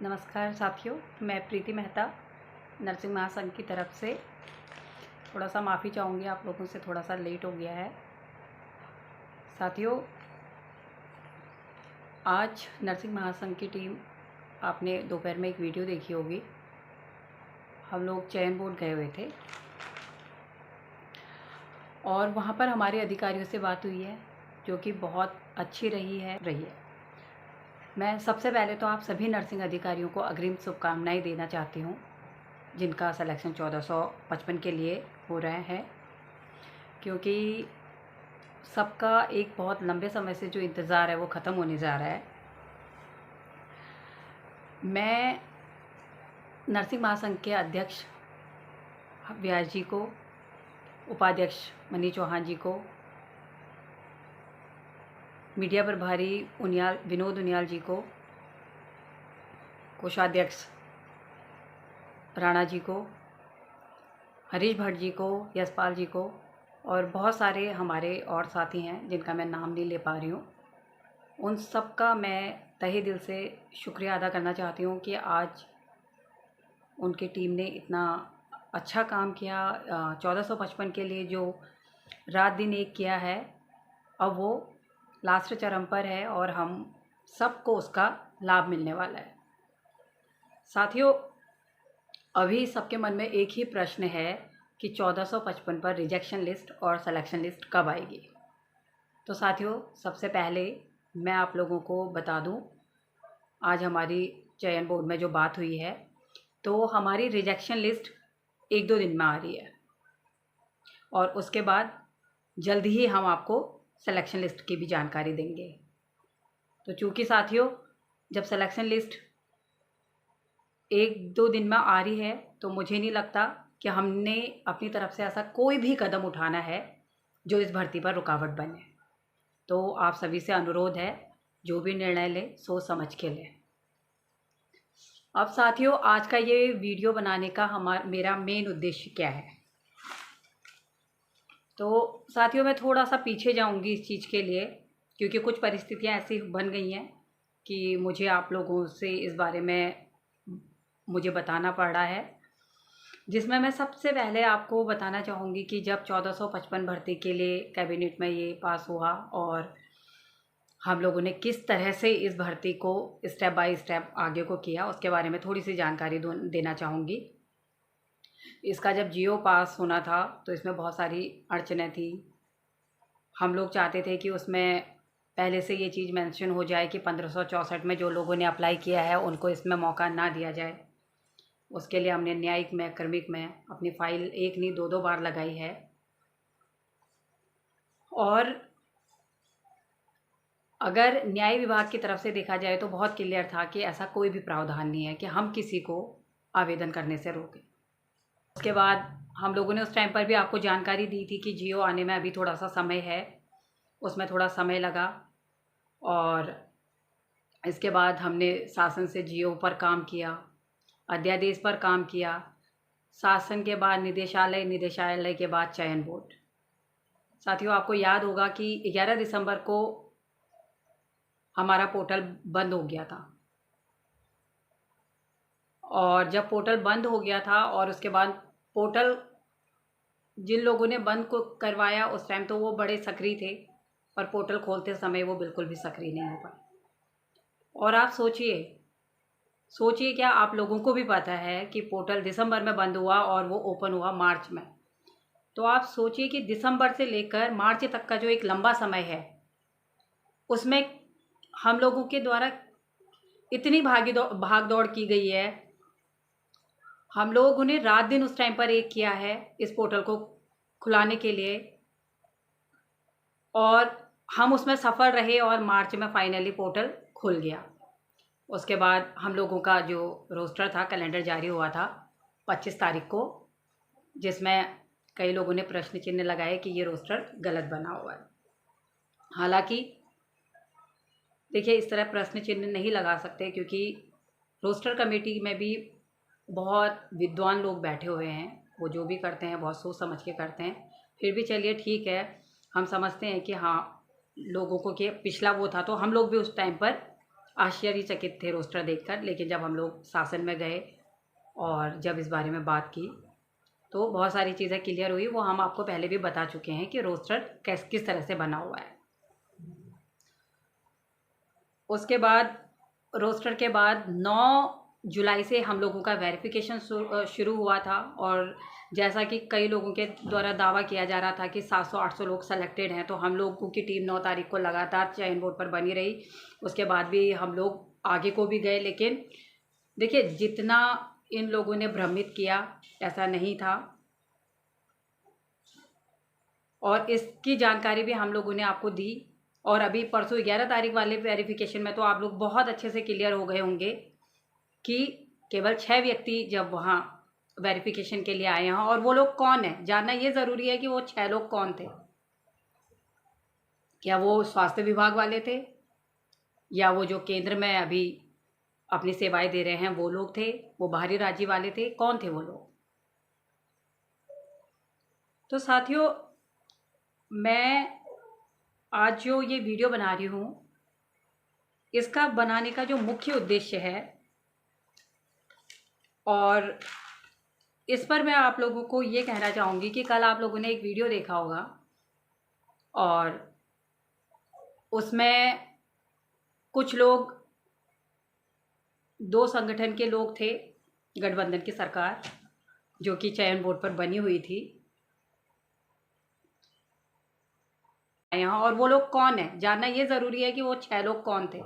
नमस्कार साथियों, मैं प्रीति मेहता नरसिंह महासंघ की तरफ से थोड़ा सा माफ़ी चाहूँगी। आप लोगों से थोड़ा सा लेट हो गया है। साथियों, आज नरसिंह महासंघ की टीम, आपने दोपहर में एक वीडियो देखी होगी। हम लोग चयन बोर्ड गए हुए थे और वहाँ पर हमारे अधिकारियों से बात हुई है, जो कि बहुत अच्छी रही है। मैं सबसे पहले तो आप सभी नर्सिंग अधिकारियों को अग्रिम शुभकामनाएं देना चाहती हूँ, जिनका सिलेक्शन 1455 के लिए हो रहा है, क्योंकि सबका एक बहुत लंबे समय से जो इंतज़ार है वो ख़त्म होने जा रहा है। मैं नरसिंह महासंघ के अध्यक्ष व्यास जी को, उपाध्यक्ष मनी चौहान जी को, मीडिया प्रभारी विनोद उनियाल जी को, कोषाध्यक्ष राणा जी को, हरीश भट्ट जी को, यशपाल जी को और बहुत सारे हमारे और साथी हैं जिनका मैं नाम नहीं ले पा रही हूँ। उन सब का मैं तहे दिल से शुक्रिया अदा करना चाहती हूँ कि आज उनकी टीम ने इतना अच्छा काम किया। 1455 के लिए जो रात दिन एक किया है, अब वो लास्ट चरण पर है और हम सबको उसका लाभ मिलने वाला है। साथियों, अभी सबके मन में एक ही प्रश्न है कि 1455 पर रिजेक्शन लिस्ट और सिलेक्शन लिस्ट कब आएगी। तो साथियों, सबसे पहले मैं आप लोगों को बता दूं, आज हमारी चयन बोर्ड में जो बात हुई है, तो हमारी रिजेक्शन लिस्ट 1-2 दिन में आ रही है और उसके बाद जल्द ही हम आपको सिलेक्शन लिस्ट की भी जानकारी देंगे। तो चूँकि साथियों, जब सिलेक्शन लिस्ट 1-2 दिन में आ रही है, तो मुझे नहीं लगता कि हमने अपनी तरफ से ऐसा कोई भी कदम उठाना है जो इस भर्ती पर रुकावट बने। तो आप सभी से अनुरोध है, जो भी निर्णय लें सोच समझ के लें। अब साथियों, आज का ये वीडियो बनाने का मेरा मेन उद्देश्य क्या है। तो साथियों, मैं थोड़ा सा पीछे जाऊंगी इस चीज़ के लिए, क्योंकि कुछ परिस्थितियां ऐसी बन गई हैं कि मुझे आप लोगों से इस बारे में मुझे बताना पड़ रहा है, जिसमें मैं सबसे पहले आपको बताना चाहूँगी कि जब 1455 भर्ती के लिए कैबिनेट में ये पास हुआ और हम लोगों ने किस तरह से इस भर्ती को स्टेप बाय स्टेप आगे को किया, उसके बारे में थोड़ी सी जानकारी देना चाहूँगी। इसका जब जियो पास होना था तो इसमें बहुत सारी अड़चनें थी। हम लोग चाहते थे कि उसमें पहले से ये चीज़ मेंशन हो जाए कि 1564 में जो लोगों ने अप्लाई किया है उनको इसमें मौका ना दिया जाए। उसके लिए हमने न्यायिक में, कर्मिक में अपनी फाइल एक नहीं 2-2 बार लगाई है और अगर न्याय विभाग की तरफ से देखा जाए तो बहुत क्लियर था कि ऐसा कोई भी प्रावधान नहीं है कि हम किसी को आवेदन करने से रोकें। उसके बाद हम लोगों ने उस टाइम पर भी आपको जानकारी दी थी कि जियो आने में अभी थोड़ा सा समय है, उसमें थोड़ा समय लगा और इसके बाद हमने शासन से जियो पर काम किया, अध्यादेश पर काम किया, शासन के बाद निदेशालय, निदेशालय के बाद चयन बोर्ड। साथियों, आपको याद होगा कि 11 दिसंबर को हमारा पोर्टल बंद हो गया था और जब पोर्टल बंद हो गया था और उसके बाद पोर्टल जिन लोगों ने बंद को करवाया उस टाइम तो वो बड़े सक्रिय थे, पर पोर्टल खोलते समय वो बिल्कुल भी सक्रिय नहीं हो पाए। और आप सोचिए क्या आप लोगों को भी पता है कि पोर्टल दिसंबर में बंद हुआ और वो ओपन हुआ मार्च में। तो आप सोचिए कि दिसंबर से लेकर मार्च तक का जो एक लंबा समय है, उसमें हम लोगों के द्वारा इतनी भाग दौड़ की गई है। हम लोगों ने रात दिन उस टाइम पर एक किया है इस पोर्टल को खुलाने के लिए और हम उसमें सफल रहे और मार्च में फाइनली पोर्टल खुल गया। उसके बाद हम लोगों का जो रोस्टर था, कैलेंडर जारी हुआ था 25 तारीख को, जिसमें कई लोगों ने प्रश्न चिन्ह लगाए कि ये रोस्टर गलत बना हुआ है। हालांकि देखिए, इस तरह प्रश्न चिन्ह नहीं लगा सकते क्योंकि रोस्टर कमेटी में भी बहुत विद्वान लोग बैठे हुए हैं। वो जो भी करते हैं बहुत सोच समझ के करते हैं। फिर भी चलिए ठीक है, हम समझते हैं कि हाँ, लोगों को कि पिछला वो था तो हम लोग भी उस टाइम पर आश्चर्यचकित थे रोस्टर देखकर। लेकिन जब हम लोग शासन में गए और जब इस बारे में बात की तो बहुत सारी चीज़ें क्लियर हुई। वो हम आपको पहले भी बता चुके हैं कि रोस्टर किस तरह से बना हुआ है। उसके बाद रोस्टर के बाद 9 जुलाई से हम लोगों का वेरिफिकेशन शुरू हुआ था। और जैसा कि कई लोगों के द्वारा दावा किया जा रहा था कि 700-800 लोग सेलेक्टेड हैं, तो हम लोगों की टीम 9 तारीख को लगातार चयन बोर्ड पर बनी रही। उसके बाद भी हम लोग आगे को भी गए, लेकिन देखिए जितना इन लोगों ने भ्रमित किया ऐसा नहीं था। और इसकी जानकारी भी हम लोगों ने आपको दी। और अभी परसों 11 तारीख वाले वेरिफिकेशन में तो आप लोग बहुत अच्छे से क्लियर हो गए होंगे कि केवल 6 व्यक्ति जब वहाँ वेरिफिकेशन के लिए आए हैं। और वो लोग कौन है जानना ये ज़रूरी है कि वो 6 लोग कौन थे। क्या वो स्वास्थ्य विभाग वाले थे, या वो जो केंद्र में अभी अपनी सेवाएं दे रहे हैं वो लोग थे, वो बाहरी राज्य वाले थे, कौन थे वो लोग। तो साथियों, मैं आज जो ये वीडियो बना रही हूँ इसका बनाने का जो मुख्य उद्देश्य है, और इस पर मैं आप लोगों को ये कहना चाहूँगी कि कल आप लोगों ने एक वीडियो देखा होगा और उसमें कुछ लोग, 2 संगठन के लोग थे, गठबंधन की सरकार जो कि चयन बोर्ड पर बनी हुई थी यहाँ। और वो लोग कौन है जानना ये ज़रूरी है कि वो 6 लोग कौन थे।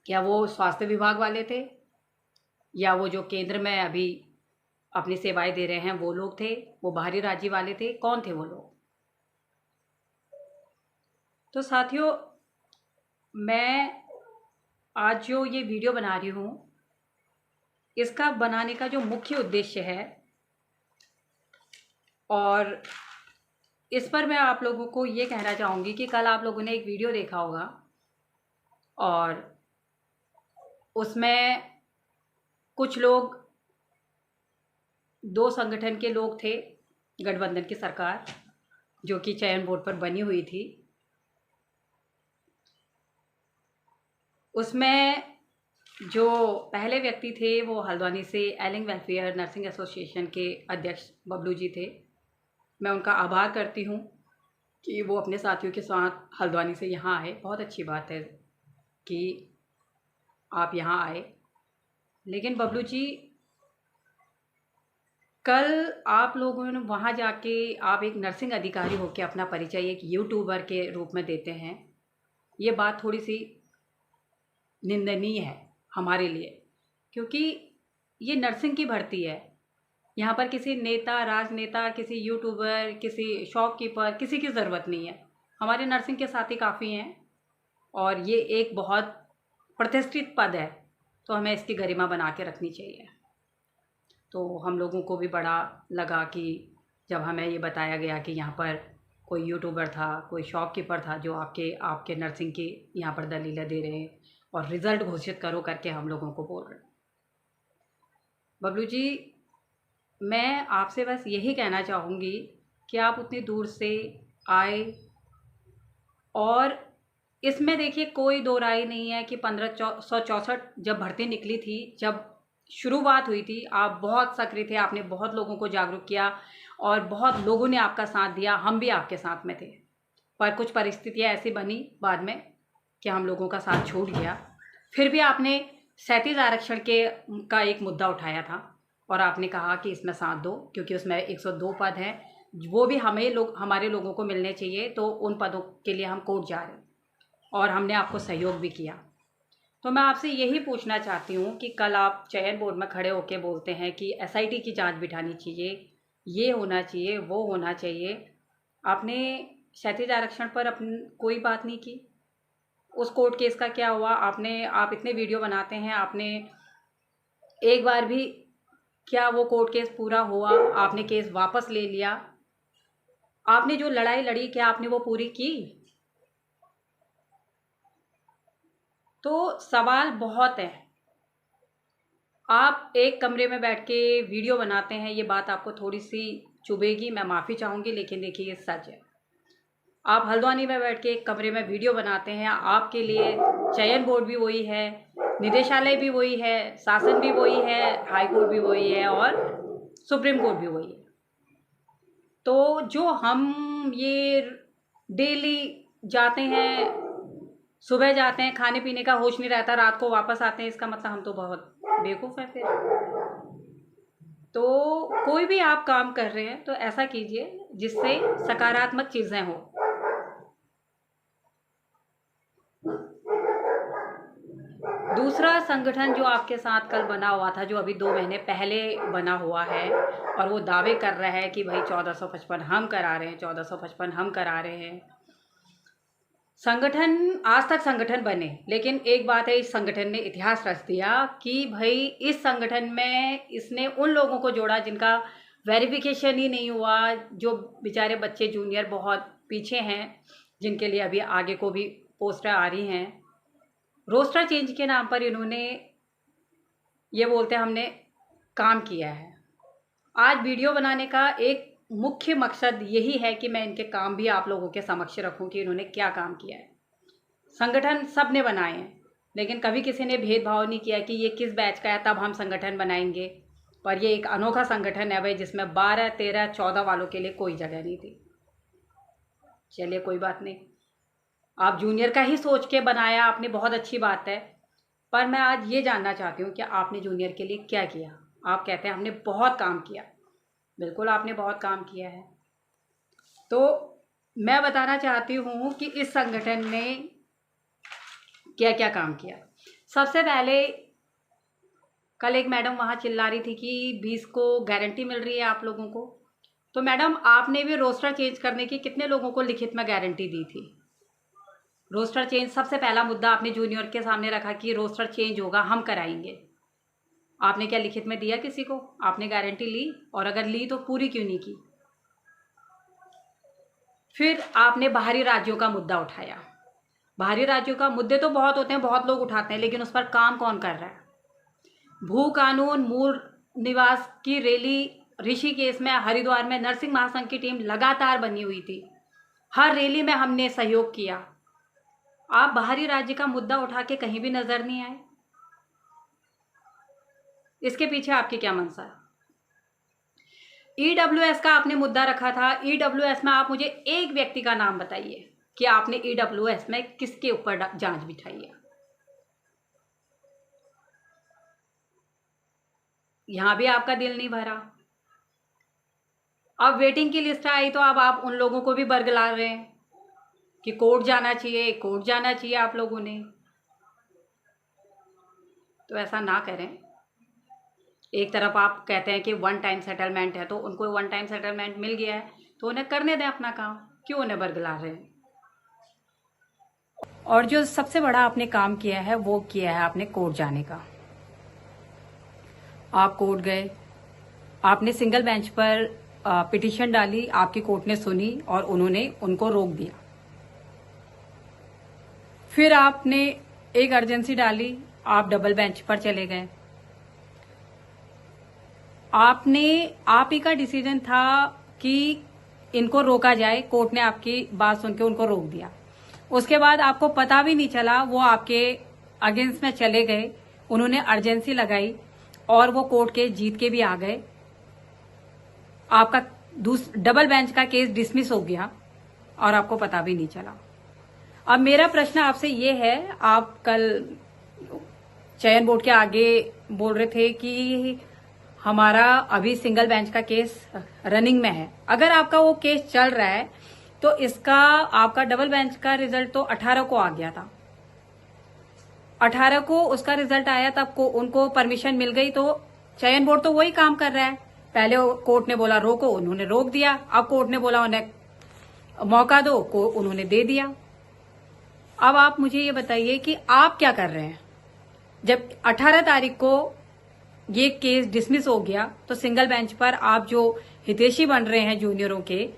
क्या वो स्वास्थ्य विभाग वाले थे, या वो जो केंद्र में अभी अपनी सेवाएं दे रहे हैं वो लोग थे, वो बाहरी राज्य वाले थे, कौन थे वो लोग। तो साथियों, मैं आज जो ये वीडियो बना रही हूँ इसका बनाने का जो मुख्य उद्देश्य है, और इस पर मैं आप लोगों को ये कहना चाहूँगी कि कल आप लोगों ने एक वीडियो देखा होगा और उसमें कुछ लोग, 2 संगठन के लोग थे, गठबंधन की सरकार जो कि चयन बोर्ड पर बनी हुई थी। उसमें जो पहले व्यक्ति थे वो हल्द्वानी से एलिंग वेलफेयर नर्सिंग एसोसिएशन के अध्यक्ष बबलू जी थे। मैं उनका आभार करती हूँ कि वो अपने साथियों के साथ हल्द्वानी से यहाँ आए। बहुत अच्छी बात है कि आप यहाँ आए। लेकिन बबलू जी, कल आप लोगों ने वहाँ जाके आप एक नर्सिंग अधिकारी होकर अपना परिचय एक यूट्यूबर के रूप में देते हैं, ये बात थोड़ी सी निंदनीय है हमारे लिए, क्योंकि ये नर्सिंग की भर्ती है। यहाँ पर किसी नेता, राजनेता, किसी यूट्यूबर, किसी शॉपकीपर, किसी की ज़रूरत नहीं है। हमारे नर्सिंग के साथी काफ़ी हैं और ये एक बहुत प्रतिष्ठित पद है, तो हमें इसकी गरिमा बना के रखनी चाहिए। तो हम लोगों को भी बड़ा लगा कि जब हमें ये बताया गया कि यहाँ पर कोई यूट्यूबर था, कोई शॉपकीपर था जो आपके नर्सिंग की यहाँ पर दलीलें दे रहे हैं और रिज़ल्ट घोषित करो करके हम लोगों को बोल रहे हैं। बबलू जी, मैं आपसे बस यही कहना चाहूँगी कि आप उतनी दूर से आए, और इसमें देखिए कोई दो राय नहीं है कि 1564 जब भर्ती निकली थी, जब शुरुआत हुई थी, आप बहुत सक्रिय थे, आपने बहुत लोगों को जागरूक किया और बहुत लोगों ने आपका साथ दिया। हम भी आपके साथ में थे, पर कुछ परिस्थितियाँ ऐसी बनी बाद में कि हम लोगों का साथ छूट गया। फिर भी आपने 37 आरक्षण का एक मुद्दा उठाया था और आपने कहा कि इसमें साथ दो, क्योंकि उसमें 102 पद हैं, वो भी हमारे लोगों को मिलने चाहिए। तो उन पदों के लिए हम कोर्ट जा रहे हैं और हमने आपको सहयोग भी किया। तो मैं आपसे यही पूछना चाहती हूँ कि कल आप चयन बोर्ड में खड़े होकर बोलते हैं कि एसआईटी की जांच बिठानी चाहिए, ये होना चाहिए, वो होना चाहिए। आपने क्षैतिज आरक्षण पर अपनी कोई बात नहीं की। उस कोर्ट केस का क्या हुआ? आप इतने वीडियो बनाते हैं, आपने एक बार भी, क्या वो कोर्ट केस पूरा हुआ? आपने केस वापस ले लिया। आपने जो लड़ाई लड़ी, क्या आपने वो पूरी की? तो सवाल बहुत है। आप एक कमरे में बैठ के वीडियो बनाते हैं, ये बात आपको थोड़ी सी चुभेगी, मैं माफ़ी चाहूँगी, लेकिन देखिए ये सच है। आप हल्द्वानी में बैठ के एक कमरे में वीडियो बनाते हैं, आपके लिए चयन बोर्ड भी वही है, निदेशालय भी वही है, शासन भी वही है, हाई कोर्ट भी वही है और सुप्रीम कोर्ट भी वही है। तो जो हम ये डेली जाते हैं, सुबह जाते हैं, खाने पीने का होश नहीं रहता, रात को वापस आते हैं, इसका मतलब हम तो बहुत बेवकूफ़ हैं फिर। तो कोई भी आप काम कर रहे हैं तो ऐसा कीजिए जिससे सकारात्मक चीज़ें हो। दूसरा संगठन जो आपके साथ कल बना हुआ था, जो अभी 2 महीने पहले बना हुआ है और वो दावे कर रहा है कि भाई 1455 हम करा रहे हैं, 1455 हम करा रहे हैं। संगठन आज तक संगठन बने, लेकिन एक बात है, इस संगठन ने इतिहास रच दिया कि भाई इस संगठन में इसने उन लोगों को जोड़ा जिनका वेरिफिकेशन ही नहीं हुआ, जो बेचारे बच्चे जूनियर बहुत पीछे हैं, जिनके लिए अभी आगे को भी पोस्टर आ रही हैं। रोस्टर चेंज के नाम पर इन्होंने ये बोलते हैं हमने काम किया है। आज वीडियो बनाने का एक मुख्य मकसद यही है कि मैं इनके काम भी आप लोगों के समक्ष रखूं कि इन्होंने क्या काम किया है। संगठन सब ने बनाए हैं, लेकिन कभी किसी ने भेदभाव नहीं किया कि ये किस बैच का है तब हम संगठन बनाएंगे। पर ये एक अनोखा संगठन है भाई, जिसमें 12, 13, 14 वालों के लिए कोई जगह नहीं थी। चलिए कोई बात नहीं, आप जूनियर का ही सोच के बनाया आपने, बहुत अच्छी बात है। पर मैं आज ये जानना चाहती हूँ कि आपने जूनियर के लिए क्या किया। आप कहते हैं हमने बहुत काम किया, बिल्कुल आपने बहुत काम किया है। तो मैं बताना चाहती हूँ कि इस संगठन ने क्या क्या काम किया। सबसे पहले कल एक मैडम वहाँ चिल्ला रही थी कि 20 को गारंटी मिल रही है आप लोगों को। तो मैडम आपने भी रोस्टर चेंज करने की कितने लोगों को लिखित में गारंटी दी थी? रोस्टर चेंज सबसे पहला मुद्दा आपने जूनियर के सामने रखा कि रोस्टर चेंज होगा, हम कराएंगे। आपने क्या लिखित में दिया किसी को? आपने गारंटी ली? और अगर ली तो पूरी क्यों नहीं की? फिर आपने बाहरी राज्यों का मुद्दा उठाया। बाहरी राज्यों का मुद्दे तो बहुत होते हैं, बहुत लोग उठाते हैं, लेकिन उस पर काम कौन कर रहा है? भू कानून मूल निवास की रैली ऋषिकेश में, हरिद्वार में नरसिंह महासंघ की टीम लगातार बनी हुई थी। हर रैली में हमने सहयोग किया। आप बाहरी राज्य का मुद्दा उठा के कहीं भी नजर नहीं आए। इसके पीछे आपकी क्या मंशा है? ईडब्ल्यूएस का आपने मुद्दा रखा था। ईडब्ल्यूएस में आप मुझे एक व्यक्ति का नाम बताइए कि आपने ईडब्ल्यूएस में किसके ऊपर जांच बिठाई है। यहां भी आपका दिल नहीं भरा। अब वेटिंग की लिस्ट आई तो अब आप उन लोगों को भी बरगला रहे हैं कि कोर्ट जाना चाहिए, कोर्ट जाना चाहिए आप लोगों ने। तो ऐसा ना करें। एक तरफ आप कहते हैं कि 1 टाइम सेटलमेंट है, तो उनको 1 टाइम सेटलमेंट मिल गया है तो उन्हें करने दें अपना काम, क्यों उन्हें बरगला रहे हैं? और जो सबसे बड़ा आपने काम किया है वो किया है आपने कोर्ट जाने का। आप कोर्ट गए, आपने सिंगल बेंच पर पिटीशन डाली, आपकी कोर्ट ने सुनी और उन्होंने उनको रोक दिया। फिर आपने एक अर्जेंसी डाली, आप डबल बेंच पर चले गए। आप ही का डिसीजन था कि इनको रोका जाए, कोर्ट ने आपकी बात सुन के उनको रोक दिया। उसके बाद आपको पता भी नहीं चला, वो आपके अगेंस्ट में चले गए, उन्होंने अर्जेंसी लगाई और वो कोर्ट केस जीत के भी आ गए। आपका डबल बेंच का केस डिसमिस हो गया और आपको पता भी नहीं चला। अब मेरा प्रश्न आपसे ये है, आप कल चयन बोर्ड के आगे बोल रहे थे कि हमारा अभी सिंगल बेंच का केस रनिंग में है। अगर आपका वो केस चल रहा है तो इसका आपका डबल बेंच का रिजल्ट तो 18 को आ गया था। 18 को उसका रिजल्ट आया, तब को उनको परमिशन मिल गई। तो चयन बोर्ड तो वही काम कर रहा है। पहले कोर्ट ने बोला रोको, उन्होंने रोक दिया। अब कोर्ट ने बोला उन्हें मौका दो, को उन्होंने दे दिया। अब आप मुझे ये बताइए कि आप क्या कर रहे हैं? जब 18 तारीख को ये केस डिसमिस हो गया तो सिंगल बेंच पर आप जो हितैषी बन रहे हैं जूनियरों के,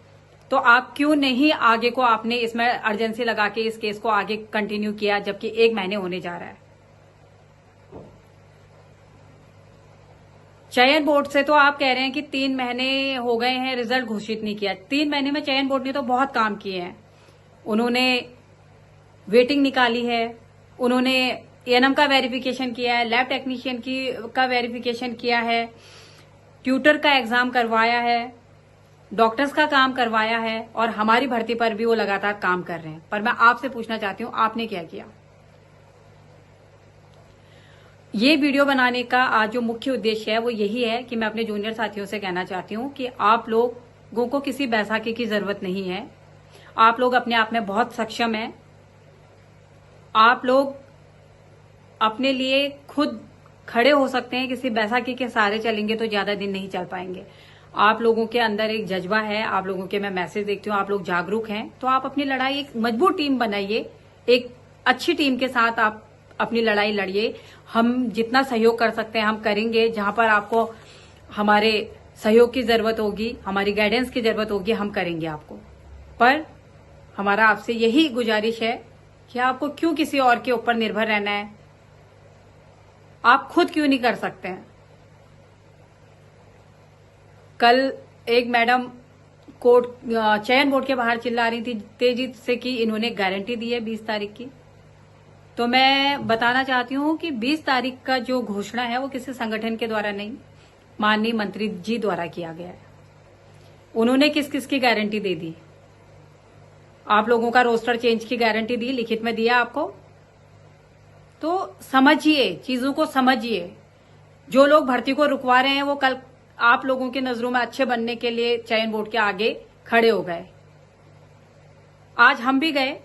तो आप क्यों नहीं आगे को आपने इसमें अर्जेंसी लगा के इस केस को आगे कंटिन्यू किया, जबकि 1 महीने होने जा रहा है? चयन बोर्ड से तो आप कह रहे हैं कि 3 महीने हो गए हैं, रिजल्ट घोषित नहीं किया। 3 महीने में चयन बोर्ड ने तो बहुत काम किए हैं। उन्होंने वेटिंग निकाली है, उन्होंने एएनएम का वेरिफिकेशन किया है, लैब टेक्नीशियन का वेरिफिकेशन किया है, ट्यूटर का एग्जाम करवाया है, डॉक्टर्स का काम करवाया है और हमारी भर्ती पर भी वो लगातार काम कर रहे हैं। पर मैं आपसे पूछना चाहती हूं, आपने क्या किया? ये वीडियो बनाने का आज जो मुख्य उद्देश्य है वो यही है कि मैं अपने जूनियर साथियों से कहना चाहती हूं कि आप लोगों को किसी बैसाखी की जरूरत नहीं है। आप लोग अपने आप में बहुत सक्षम हैं। आप लोग अपने लिए खुद खड़े हो सकते हैं। किसी बैसाखी के सहारे चलेंगे तो ज्यादा दिन नहीं चल पाएंगे। आप लोगों के अंदर एक जज्बा है, आप लोगों के मैं मैसेज देखती हूँ, आप लोग जागरूक हैं, तो आप अपनी लड़ाई एक मजबूत टीम बनाइए, एक अच्छी टीम के साथ आप अपनी लड़ाई लड़िए। हम जितना सहयोग कर सकते हैं हम करेंगे। जहां पर आपको हमारे सहयोग की जरूरत होगी, हमारी गाइडेंस की जरूरत होगी, हम करेंगे आपको। पर हमारा आपसे यही गुजारिश है कि आपको क्यों किसी और के ऊपर निर्भर रहना है? आप खुद क्यों नहीं कर सकते हैं? कल एक मैडम कोर्ट चयन बोर्ड के बाहर चिल्ला रही थी तेजी से कि इन्होंने गारंटी दी है 20 तारीख की। तो मैं बताना चाहती हूं कि 20 तारीख का जो घोषणा है वो किसी संगठन के द्वारा नहीं, माननीय मंत्री जी द्वारा किया गया है। उन्होंने किस किस की गारंटी दे दी? आप लोगों का रोस्टर चेंज की गारंटी दी, लिखित में दिया आपको। तो समझिए, चीजों को समझिए। जो लोग भर्ती को रुकवा रहे हैं वो कल आप लोगों की नजरों में अच्छे बनने के लिए चयन बोर्ड के आगे खड़े हो गए। आज हम भी गए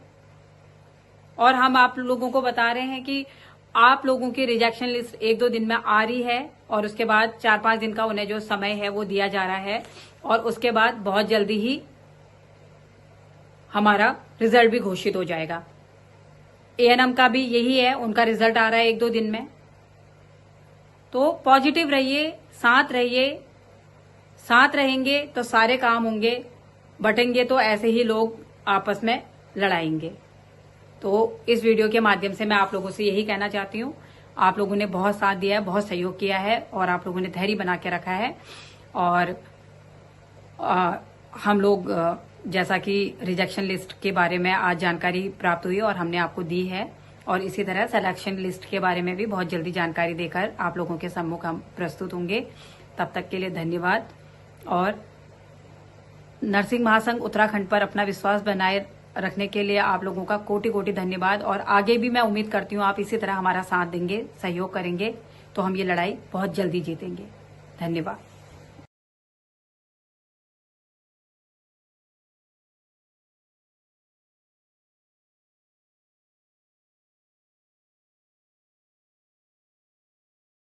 और हम आप लोगों को बता रहे हैं कि आप लोगों की रिजेक्शन लिस्ट 1-2 दिन में आ रही है और उसके बाद 4-5 दिन का उन्हें जो समय है वो दिया जा रहा है और उसके बाद बहुत जल्दी ही हमारा रिजल्ट भी घोषित हो जाएगा। एएनएम का भी यही है, उनका रिजल्ट आ रहा है 1-2 दिन में। तो पॉजिटिव रहिए, साथ रहिए। साथ रहेंगे तो सारे काम होंगे, बटेंगे तो ऐसे ही लोग आपस में लड़ाएंगे। तो इस वीडियो के माध्यम से मैं आप लोगों से यही कहना चाहती हूँ, आप लोगों ने बहुत साथ दिया है, बहुत सहयोग किया है और आप लोगों ने धैर्य बना के रखा है। और हम लोग जैसा कि रिजेक्शन लिस्ट के बारे में आज जानकारी प्राप्त हुई और हमने आपको दी है और इसी तरह सिलेक्शन लिस्ट के बारे में भी बहुत जल्दी जानकारी देकर आप लोगों के सम्मुख हम प्रस्तुत होंगे। तब तक के लिए धन्यवाद। और नर्सिंग महासंघ उत्तराखंड पर अपना विश्वास बनाए रखने के लिए आप लोगों का कोटि कोटि धन्यवाद। और आगे भी मैं उम्मीद करती हूँ आप इसी तरह हमारा साथ देंगे, सहयोग करेंगे तो हम ये लड़ाई बहुत जल्दी जीतेंगे। धन्यवाद।